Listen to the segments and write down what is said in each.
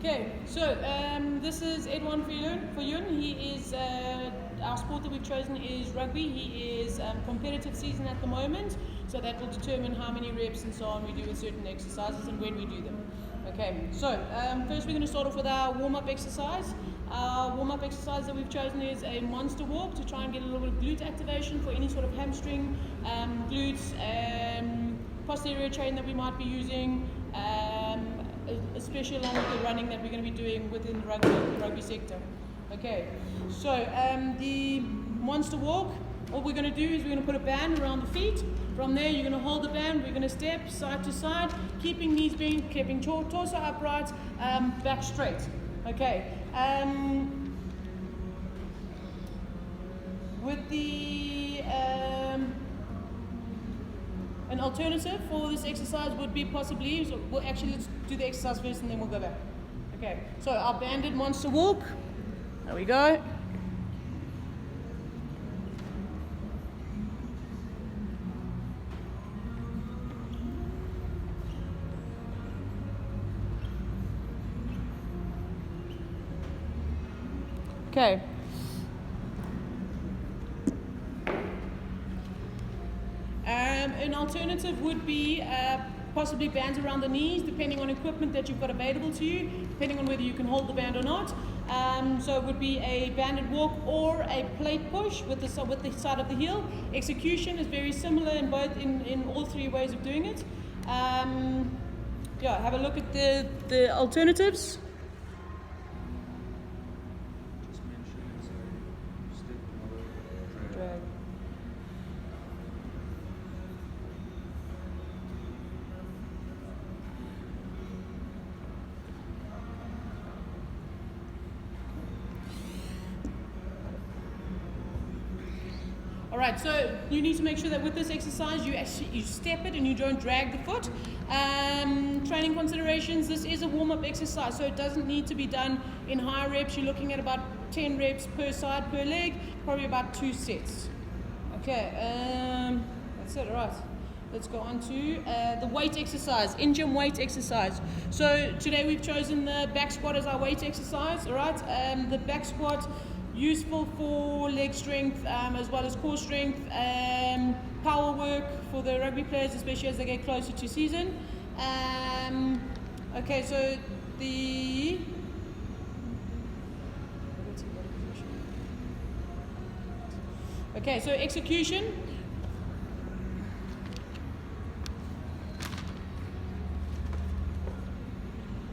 Okay, so this is Edwin for Yun. He is our sport that we've chosen is rugby. He is competitive season at the moment, so that will determine how many reps and so on we do with certain exercises and when we do them. Okay, so first we're going to start off with our warm-up exercise. Our warm-up exercise that we've chosen is a monster walk to try and get a little bit of glute activation for any sort of hamstring, glutes, posterior chain that we might be using, especially along with the running that we're going to be doing within the rugby sector. Okay, so the monster walk, what we're going to do is we're going to put a band around the feet. From there, you're going to hold the band. We're going to step side to side, keeping knees bent, keeping torso upright, back straight. Okay. With the an alternative for this exercise would be possibly, so let's do the exercise first and then we'll go back. Okay, so our banded monster walk, there we go. Okay. An alternative would be possibly bands around the knees, depending on equipment that you've got available to you, depending on whether you can hold the band or not. So it would be a banded walk or a plate push with the side of the heel. Execution is very similar in all three ways of doing it. Yeah, have a look at the alternatives. Drag. Alright, so you need to make sure that with this exercise you step it and you don't drag the foot. Training considerations, this is a warm-up exercise, so it doesn't need to be done in high reps. You're looking at about 10 reps per side per leg, probably about 2 sets. Okay, that's it. Alright, let's go on to the weight exercise, in-gym weight exercise. So today we've chosen the back squat as our weight exercise. Alright, the back squat, useful for leg strength as well as core strength, power work for the rugby players, especially as they get closer to season. Okay, so the execution.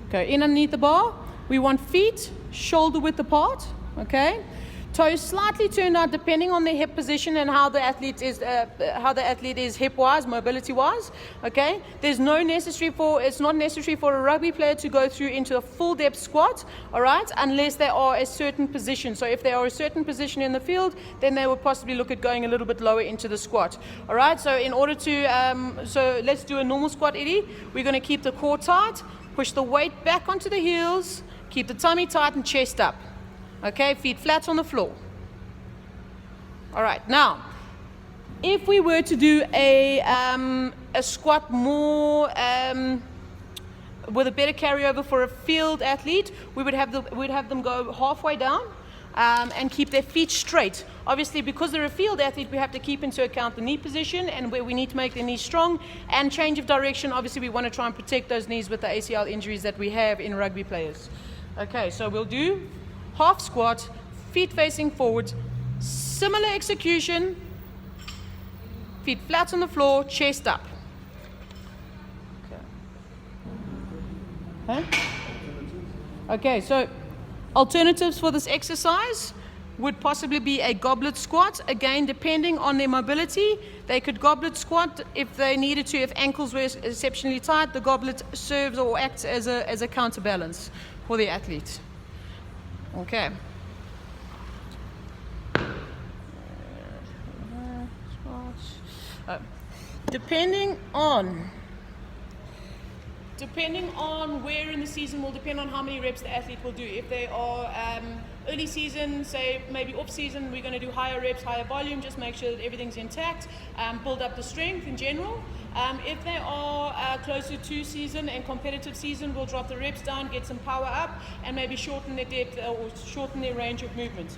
Okay, in underneath the bar, we want feet shoulder width apart. Okay, toes slightly turned out depending on the hip position and how the athlete is hip-wise, mobility-wise. Okay, it's not necessary for a rugby player to go through into a full depth squat. All right, unless they are a certain position. So if they are a certain position in the field, then they would possibly look at going a little bit lower into the squat. All right, so in order to so let's do a normal squat, Eddie. We're going to keep the core tight, push the weight back onto the heels, keep the tummy tight and chest up. Okay, feet flat on the floor. All right, now, if we were to do a squat more with a better carryover for a field athlete, we'd have them go halfway down and keep their feet straight. Obviously, because they're a field athlete, we have to keep into account the knee position and where we need to make the knees strong and change of direction. Obviously, we want to try and protect those knees with the ACL injuries that we have in rugby players. Okay, so we'll do half squat, feet facing forward, similar execution, feet flat on the floor, chest up. Okay. Okay, so alternatives for this exercise would possibly be a goblet squat. Again, depending on their mobility, they could goblet squat if they needed to. If ankles were exceptionally tight, the goblet serves or acts as a counterbalance for the athlete. Okay. Depending on where in the season will depend on how many reps the athlete will do. If they are early season, say maybe off season, we're going to do higher reps, higher volume, just make sure that everything's intact, build up the strength in general. If they are closer to season and competitive season, we'll drop the reps down, get some power up, and maybe shorten their depth or shorten their range of movement.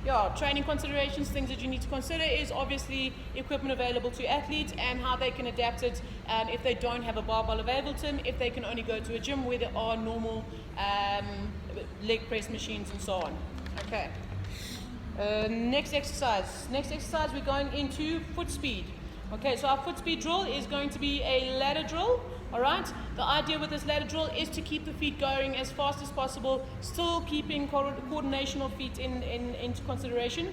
Yeah, training considerations, things that you need to consider is obviously equipment available to athletes and how they can adapt it if they don't have a barbell available to them, if they can only go to a gym where there are normal leg press machines and so on. Okay. Next exercise. Next exercise, we're going into foot speed. Okay, so our foot speed drill is going to be a ladder drill. All right. The idea with this ladder drill is to keep the feet going as fast as possible, still keeping coordination of feet into consideration.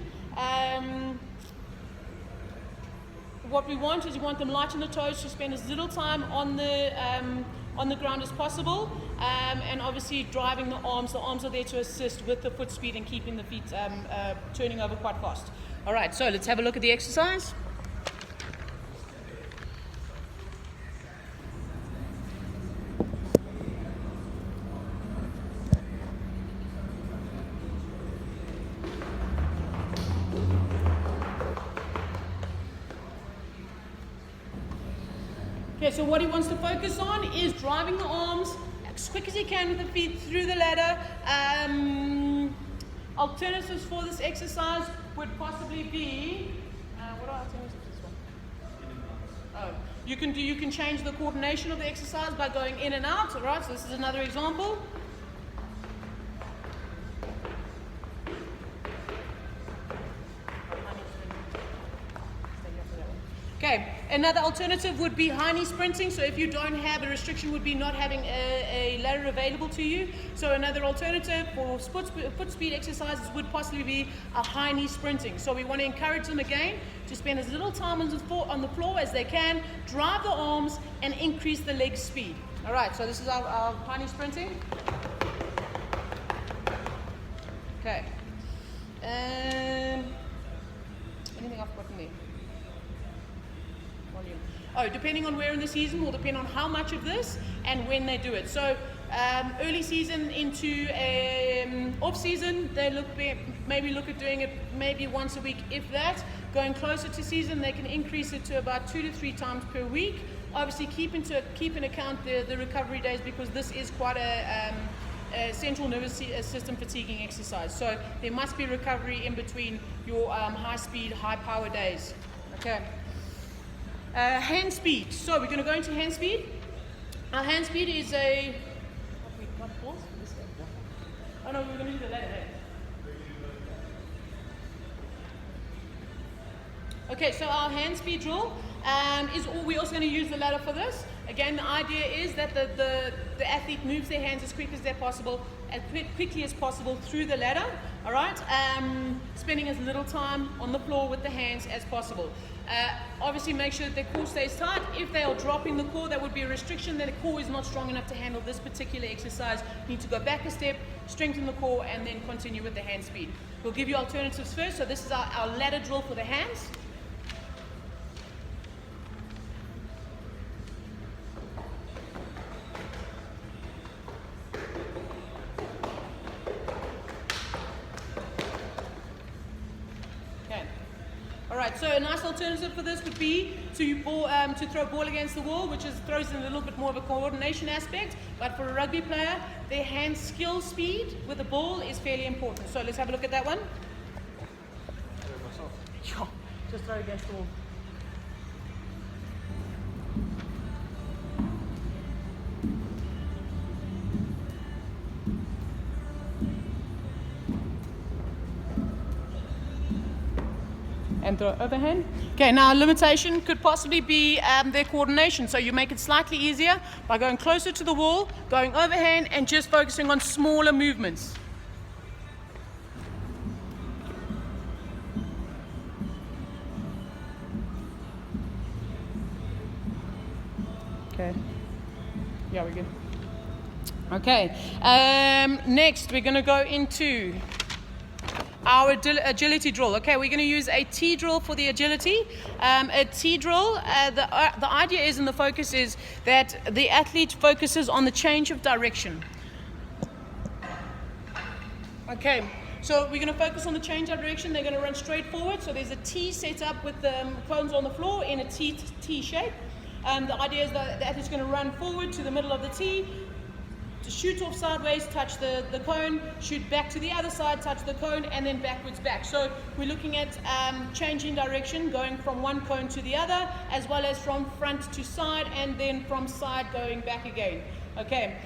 What we want is you want them light on the toes to spend as little time on the ground as possible, and obviously driving the arms. The arms are there to assist with the foot speed and keeping the feet turning over quite fast. All right. So let's have a look at the exercise. Okay, so what he wants to focus on is driving the arms as quick as he can with the feet through the ladder. Alternatives for this exercise would possibly be, what are alternatives for this one? Oh, you can change the coordination of the exercise by going in and out, all right? So this is another example. Okay, another alternative would be high knee sprinting. So if you don't have, a restriction would be not having a ladder available to you. So another alternative for foot speed exercises would possibly be a high knee sprinting. So we want to encourage them again to spend as little time on the floor as they can, drive the arms and increase the leg speed. All right, so this is our high knee sprinting. Okay. Anything I've gotten there? Oh, depending on where in the season will depend on how much of this and when they do it. So early season into off season, they maybe look at doing it maybe once a week, if that. Going closer to season, they can increase it to about 2 to 3 times per week. Obviously, keep in account the recovery days, because this is quite a central nervous system fatiguing exercise. So there must be recovery in between your high speed, high power days. Okay. Hand speed. So we're going to go into hand speed. Our hand speed is a... Oh no, we're going to do the ladder hand. Okay, so our hand speed drill we're also going to use the ladder for this. Again, the idea is that the athlete moves their hands as quickly as possible through the ladder, all right? Spending as little time on the floor with the hands as possible. Obviously, make sure that their core stays tight. If they are dropping the core, that would be a restriction. Then the core is not strong enough to handle this particular exercise. You need to go back a step, strengthen the core, and then continue with the hand speed. We'll give you alternatives first. So this is our ladder drill for the hands. Alright, so a nice alternative for this would be to throw a ball against the wall, which throws in a little bit more of a coordination aspect. But for a rugby player, their hand skill speed with the ball is fairly important. So let's have a look at that one. Just throw against the wall. And throw overhand. Okay, now a limitation could possibly be their coordination. So you make it slightly easier by going closer to the wall, going overhand, and just focusing on smaller movements. Okay. Yeah, we're good. Okay. Next, we're going to go into our agility drill. Okay, we're going to use a T drill for the agility. A T drill, the idea is, and the focus is that the athlete focuses on the change of direction. Okay, So we're going to focus on the change of direction. They're going to run straight forward. So there's a T set up with the cones on the floor in a T shape. The idea is that the athlete's going to run forward to the middle of the T, to shoot off sideways, touch the cone, shoot back to the other side, touch the cone, and then backwards back. So we're looking at changing direction, going from one cone to the other, as well as from front to side, and then from side going back again. Okay.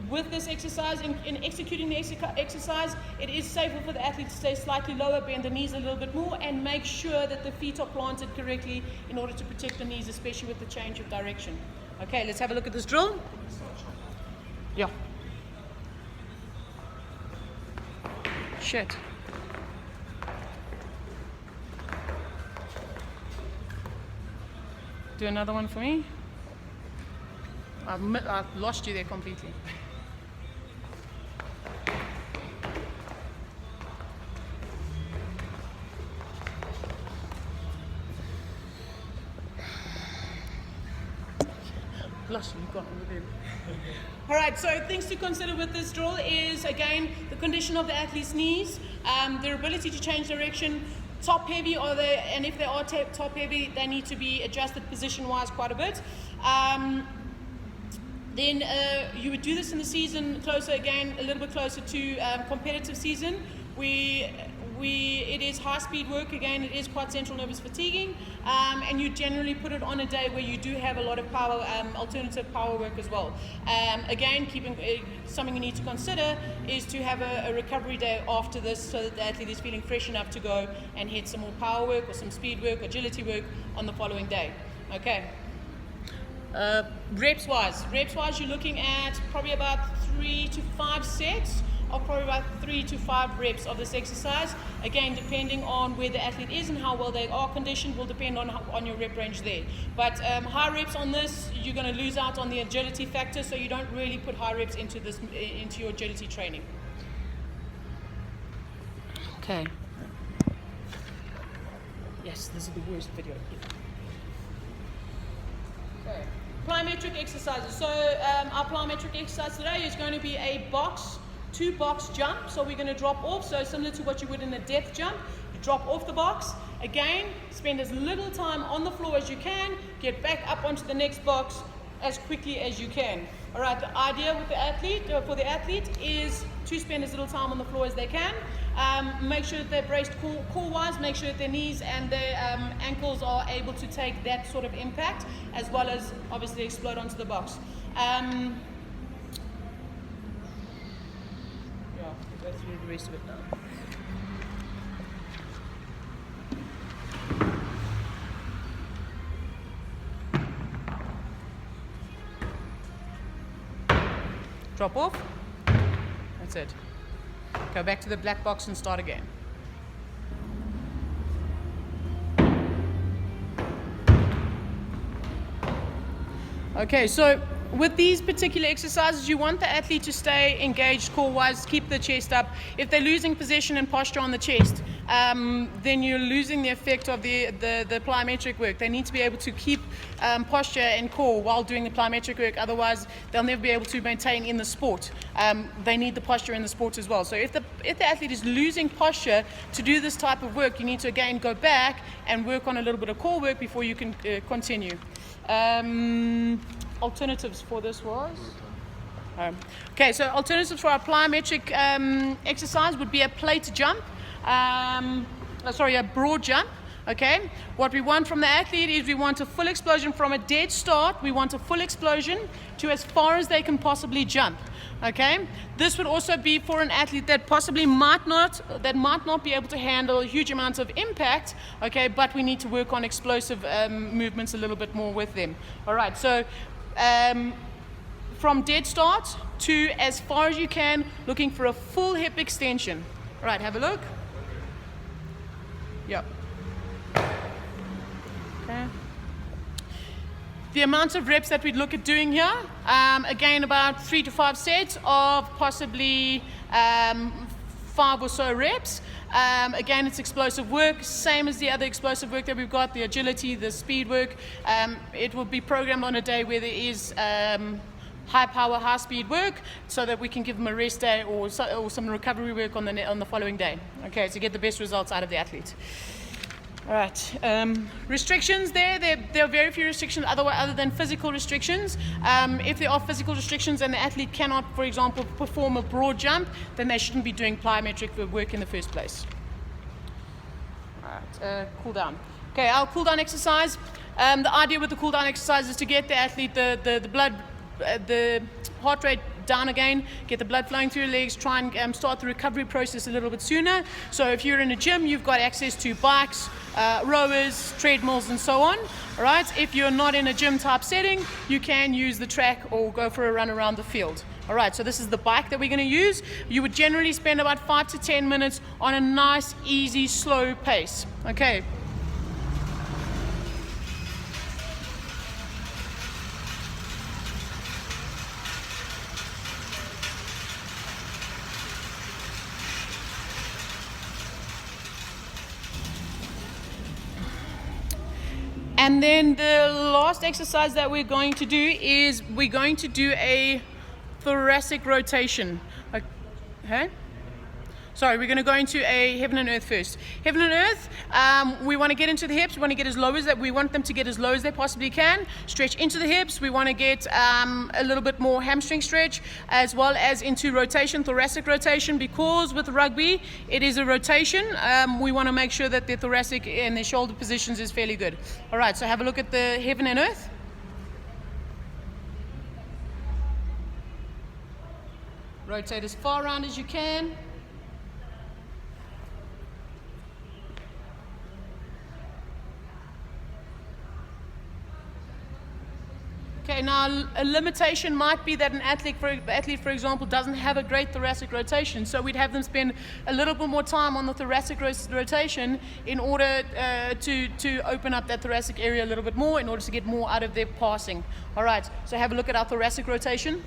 With this exercise, in executing the exercise, it is safer for the athlete to stay slightly lower, bend the knees a little bit more, and make sure that the feet are planted correctly in order to protect the knees, especially with the change of direction. Okay, let's have a look at this drill. Yeah. Shit. Do another one for me. I've lost you there completely. Lost you, gone over there. All right, so things to consider with this drill is, again, the condition of the athlete's knees, their ability to change direction, top heavy, and if they are top heavy, they need to be adjusted position-wise quite a bit. Then you would do this in the season, closer again, a little bit closer to competitive season. It is high-speed work, again, it is quite central nervous fatiguing, and you generally put it on a day where you do have a lot of power, alternative power work as well. Again, something you need to consider is to have a recovery day after this, so that the athlete is feeling fresh enough to go and hit some more power work or some speed work, agility work on the following day. Okay. Reps-wise, you're looking at probably about 3 to 5 sets of probably about 3 to 5 reps of this exercise. Again, depending on where the athlete is and how well they are conditioned will depend on your rep range there. But high reps on this, you're going to lose out on the agility factor, so you don't really put high reps into your agility training. Okay. Yes, this is the worst video ever. Okay. Plyometric exercises. So our plyometric exercise today is going to be a two box jump. So we're going to drop off, so similar to what you would in a depth jump. You drop off the box. Again, spend as little time on the floor as you can. Get back up onto the next box as quickly as you can. All right, the idea with for the athlete is to spend as little time on the floor as they can. Make sure that they're braced core-wise, make sure that their knees and their ankles are able to take that sort of impact, as well as obviously explode onto the box. Yeah, we'll go through the rest of it now. Drop off. That's it. Go back to the black box and start again. Okay, so with these particular exercises, you want the athlete to stay engaged core-wise, keep the chest up. If they're losing position and posture on the chest, then you're losing the effect of the plyometric work. They need to be able to keep posture and core while doing the plyometric work. Otherwise, they'll never be able to maintain in the sport. They need the posture in the sport as well. So if the athlete is losing posture to do this type of work, you need to again go back and work on a little bit of core work before you can continue. Alternatives for this was? Okay, so alternatives for our plyometric exercise would be a plate jump, a broad jump. Okay, what we want from the athlete is we want a full explosion from a dead start. We want a full explosion to as far as they can possibly jump. Okay, this would also be for an athlete that possibly might not be able to handle huge amounts of impact. Okay, but we need to work on explosive movements a little bit more with them. All right, so from dead start to as far as you can, looking for a full hip extension. All right, have a look. Yep. Okay. The amount of reps that we'd look at doing here, again, about 3 to 5 sets of possibly 5 or so reps. Again, it's explosive work, same as the other explosive work that we've got, the agility, the speed work. It will be programmed on a day where there is high power, high speed work, so that we can give them a rest day or some recovery work on the following day, okay, to get the best results out of the athlete. All right, restrictions there are very few restrictions other than physical restrictions. If there are physical restrictions and the athlete cannot, for example, perform a broad jump, then they shouldn't be doing plyometric work in the first place. All right, cool down. Okay, our cool down exercise. The idea with the cool down exercise is to get the athlete the blood, the heart rate down again, get the blood flowing through your legs, try and start the recovery process a little bit sooner. So if you're in a gym, you've got access to bikes, rowers, treadmills, and so on. All right. If you're not in a gym type setting, you can use the track or go for a run around the field. All right, so this is the bike that we're going to use. You would generally spend about 5 to 10 minutes on a nice, easy, slow pace. Okay. And then the last exercise that we're going to do is we're going to do a thoracic rotation. Okay? Sorry, we're going to go into a heaven and earth first. Heaven and earth, we want to get into the hips. We want to get as low as that. We want them to get as low as they possibly can. Stretch into the hips. We want to get a little bit more hamstring stretch, as well as into rotation, thoracic rotation, because with rugby, it is a rotation. We want to make sure that the thoracic and the shoulder positions is fairly good. All right, so have a look at the heaven and earth. Rotate as far around as you can. Okay, now a limitation might be that an athlete, for example, doesn't have a great thoracic rotation, so we'd have them spend a little bit more time on the thoracic rotation in order to open up that thoracic area a little bit more, in order to get more out of their passing. All right, so have a look at our thoracic rotation.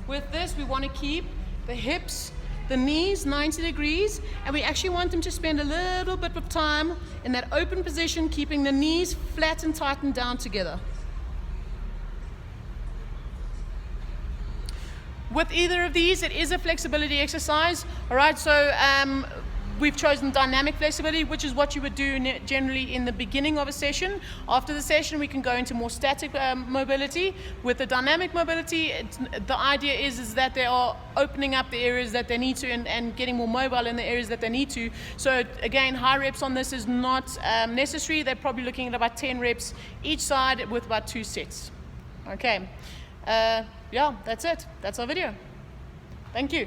With this, we want to keep the hips, the knees 90 degrees, and we actually want them to spend a little bit of time in that open position, keeping the knees flat and tightened down together. With either of these, it is a flexibility exercise. All right, so we've chosen dynamic flexibility, which is what you would do generally in the beginning of a session. After the session, we can go into more static mobility. With the dynamic mobility, the idea is that they are opening up the areas that they need to and getting more mobile in the areas that they need to. So again, high reps on this is not necessary. They're probably looking at about 10 reps each side with about 2 sets. Okay, yeah, that's it. That's our video. Thank you.